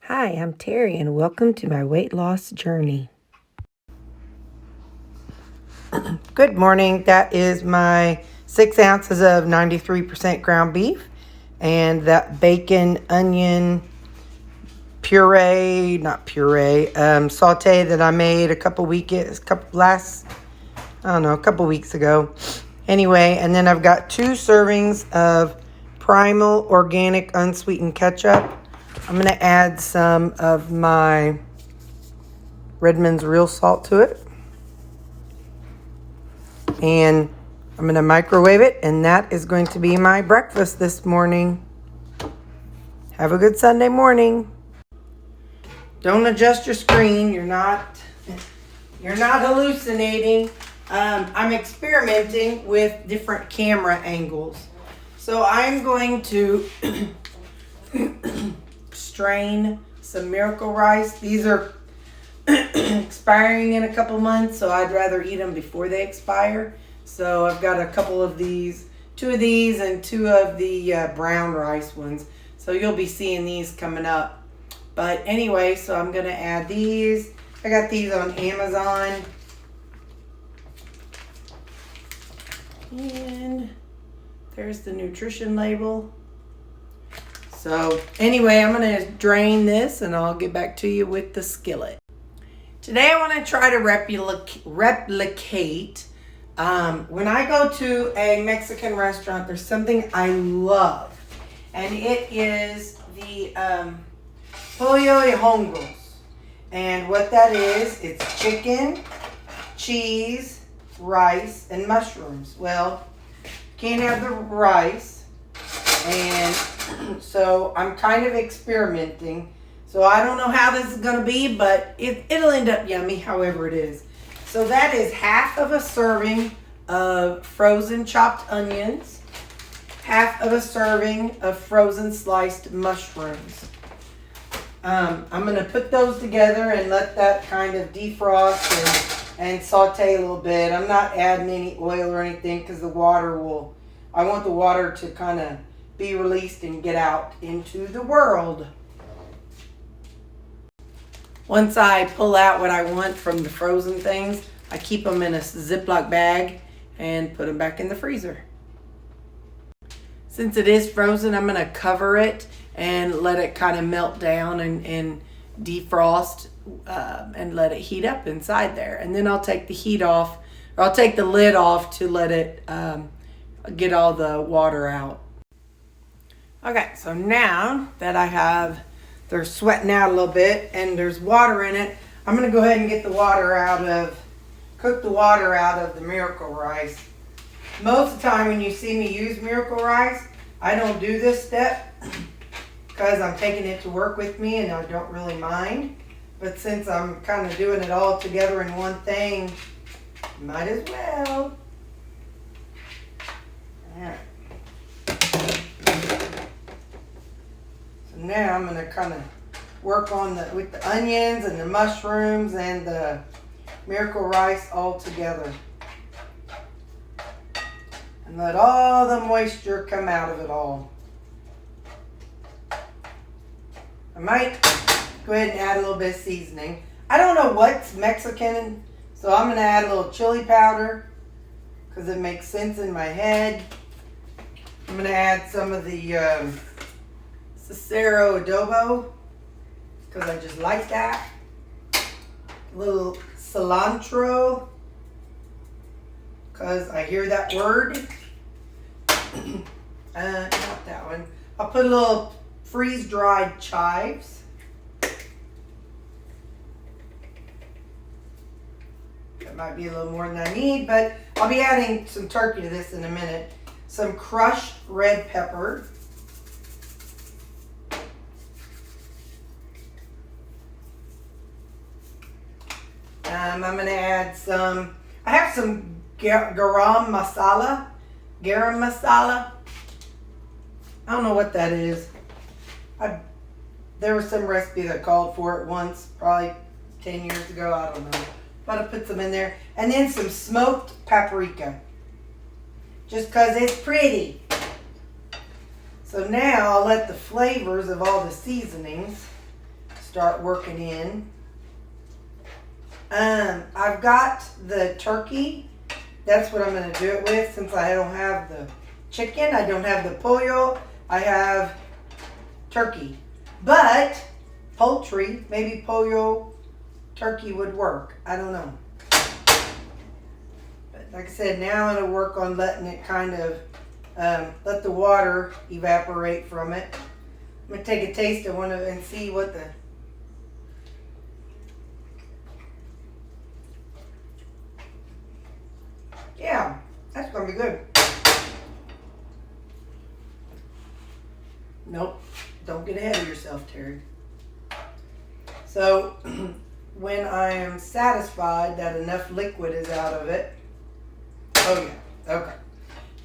Hi, I'm Terry, and welcome to my weight loss journey. Good morning. That is my 6 ounces of 93% ground beef and that bacon, onion puree, not puree, saute that I made a couple weeks ago. Anyway, and then I've got 2 servings of Primal organic unsweetened ketchup. I'm going to add some of my Redmond's real salt to it. And I'm going to microwave it, and that is going to be my breakfast this morning. Have a good Sunday morning. Don't adjust your screen. You're not hallucinating. I'm experimenting with different camera angles. So I'm going to strain some Miracle Rice. These are expiring in a couple months, so I'd rather eat them before they expire. So I've got a couple of these, 2 of these and 2 of the brown rice ones. So you'll be seeing these coming up. But anyway, so I'm going to add these. I got these on Amazon. And there's the nutrition label. So anyway, I'm going to drain this and I'll get back to you with the skillet. Today I want to try to replicate. When I go to a Mexican restaurant, there's something I love. And it is the pollo y hongos. And what that is, it's chicken, cheese, rice, and mushrooms. Well, can't have the rice. And so I'm kind of experimenting. So I don't know how this is going to be, but it'll end up yummy however it is. So that is half of a serving of frozen chopped onions, half of a serving of frozen sliced mushrooms. I'm going to put those together and let that kind of defrost and saute a little bit. I'm not adding any oil or anything because I want the water to kind of be released and get out into the world. Once I pull out what I want from the frozen things, I keep them in a Ziploc bag and put them back in the freezer. Since it is frozen, I'm going to cover it and let it kind of melt down and defrost and let it heat up inside there. And then I'll take the heat off, or I'll take the lid off to let it get all the water out. Okay, so now that they're sweating out a little bit and there's water in it, I'm going to go ahead and get cook the water out of the Miracle Rice. Most of the time when you see me use Miracle Rice, I don't do this step because I'm taking it to work with me and I don't really mind. But since I'm kind of doing it all together in one thing, might as well. All right. So now I'm going to kind of work with the onions and the mushrooms and the Miracle Rice all together. And let all the moisture come out of it all. I might go ahead and add a little bit of seasoning. I don't know what's Mexican, so I'm going to add a little chili powder because it makes sense in my head. I'm going to add some of the Cicero adobo because I just like that. A little cilantro because I hear that word. Not that one. I'll put a little freeze-dried chives. That might be a little more than I need, but I'll be adding some turkey to this in a minute. Some crushed red pepper. I'm going to add I have some garam masala. I don't know what that is. There was some recipe that called for it once, probably 10 years ago, I don't know. But I put some in there. And then some smoked paprika. Just because it's pretty. So now I'll let the flavors of all the seasonings start working in. I've got the turkey. That's what I'm going to do it with, since I don't have the chicken. I don't have the pollo. I have turkey. But poultry, maybe pollo, turkey would work. I don't know. But like I said, now I'm going to work on letting it kind of, let the water evaporate from it. I'm going to take a taste of one of it and see what the... Yeah, that's going to be good. Nope, don't get ahead of yourself, Terry. So, when I am satisfied that enough liquid is out of it, oh yeah, okay.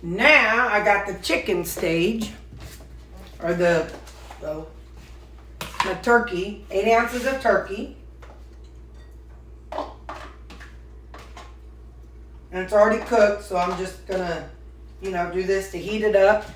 Now I got the chicken stage, or the turkey, 8 ounces of turkey. And it's already cooked, so I'm just gonna, do this to heat it up.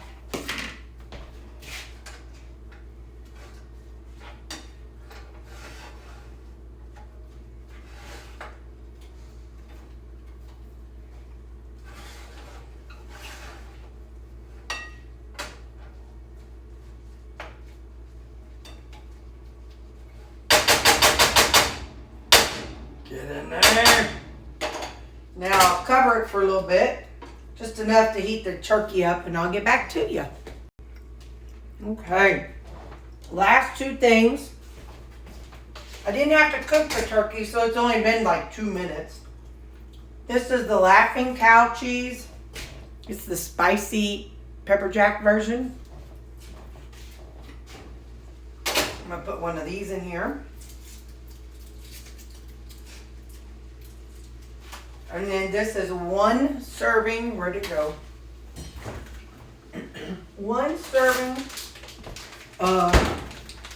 Get in there. Now I'll cover it for a little bit, just enough to heat the turkey up, and I'll get back to you. Okay, last 2 things. I didn't have to cook the turkey, so it's only been like 2 minutes. This is the Laughing Cow cheese. It's the spicy pepper jack version. I'm gonna put one of these in here. And then this is 1 serving, where'd it go? 1 serving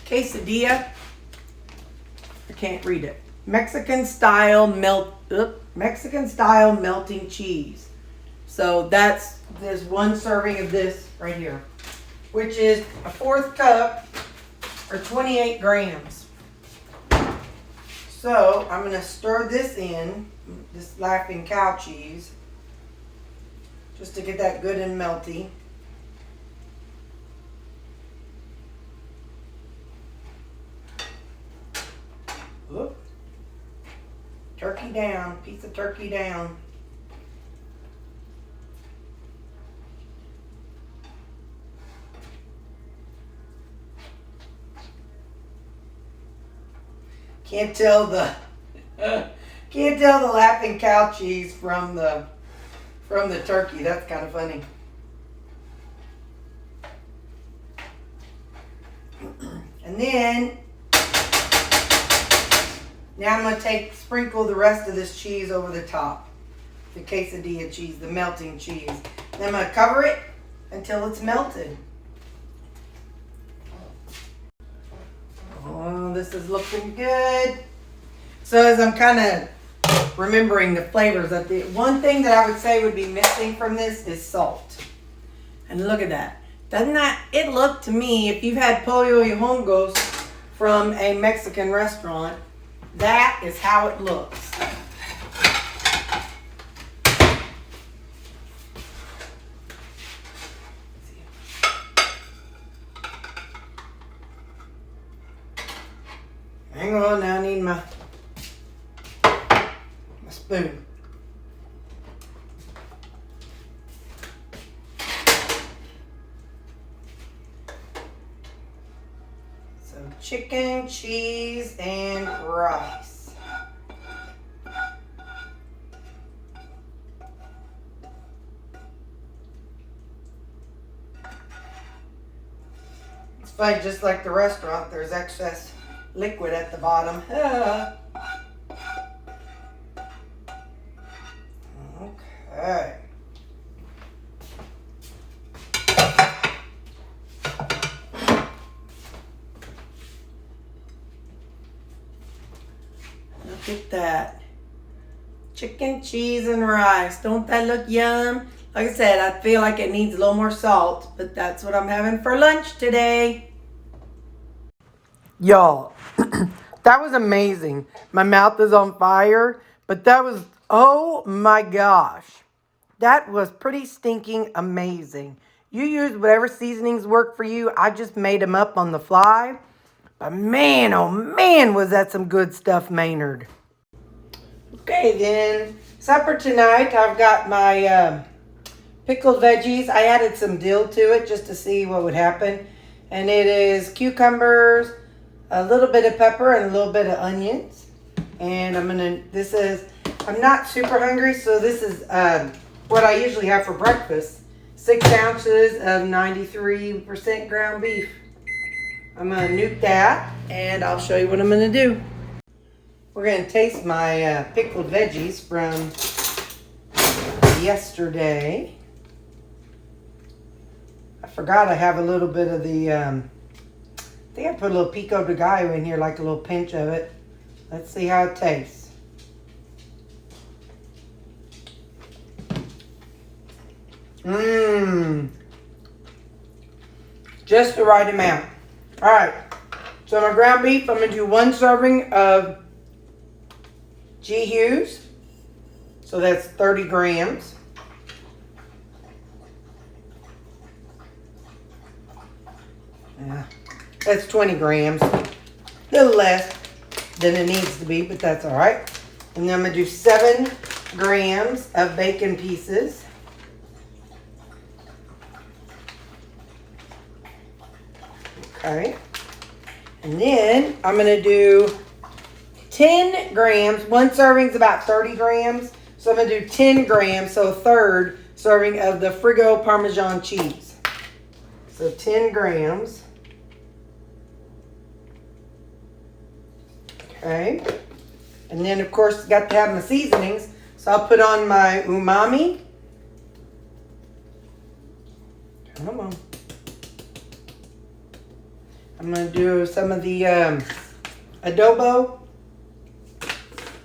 quesadilla. I can't read it. Mexican style melting cheese. So there's 1 serving of this right here, which is a 1/4 cup or 28 grams. So I'm gonna stir this in. This Laughing Cow cheese, just to get that good and melty. Oop. Turkey down, piece of turkey down. Can't tell the Laughing Cow cheese from the turkey. That's kind of funny. And then now I'm going to sprinkle the rest of this cheese over the top. The quesadilla cheese, the melting cheese. Then I'm going to cover it until it's melted. Oh, this is looking good. So as I'm kind of remembering the flavors, that the one thing that I would say would be missing from this is salt. And look at that. Doesn't that, it look to me, if you've had pollo y hongos from a Mexican restaurant, that is how it looks. Hang on, now I need my spoon. So chicken, cheese, and rice. It's funny, just like the restaurant, there's excess liquid at the bottom. Okay. Look at that. Chicken, cheese, and rice. Don't that look yum? Like I said, I feel like it needs a little more salt, but that's what I'm having for lunch today. Y'all, That was amazing. My mouth is on fire, but that was, oh my gosh. That was pretty stinking amazing. You use whatever seasonings work for you. I just made them up on the fly. But man, oh man, was that some good stuff, Maynard. Okay, then supper tonight, I've got my pickled veggies. I added some dill to it just to see what would happen. And it is cucumbers, a little bit of pepper, and a little bit of onions. And I'm not super hungry, so this is what I usually have for breakfast. 6 ounces of 93% ground beef. I'm going to nuke that, and I'll show you what I'm going to do. We're going to taste my pickled veggies from yesterday. I forgot I have a little bit of the, I think I put a little pico de gallo in here, like a little pinch of it. Let's see how it tastes. Just the right amount. All right. So my ground beef, I'm going to do 1 serving of G Hughes. So that's 30 grams. Yeah, that's 20 grams. A little less than it needs to be, but that's all right. And then I'm going to do 7 grams of bacon pieces. Okay. And then I'm going to do 10 grams. 1 serving is about 30 grams. So I'm going to do 10 grams, so a third serving of the Frigo Parmesan cheese. So 10 grams. Okay. And then, of course, got to have my seasonings. So I'll put on my umami. Come on. I'm going to do some of the adobo.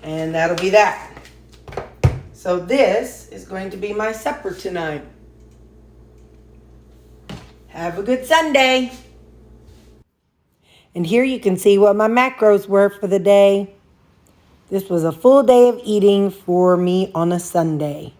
And that'll be that. So this is going to be my supper tonight. Have a good Sunday. And here you can see what my macros were for the day. This was a full day of eating for me on a Sunday.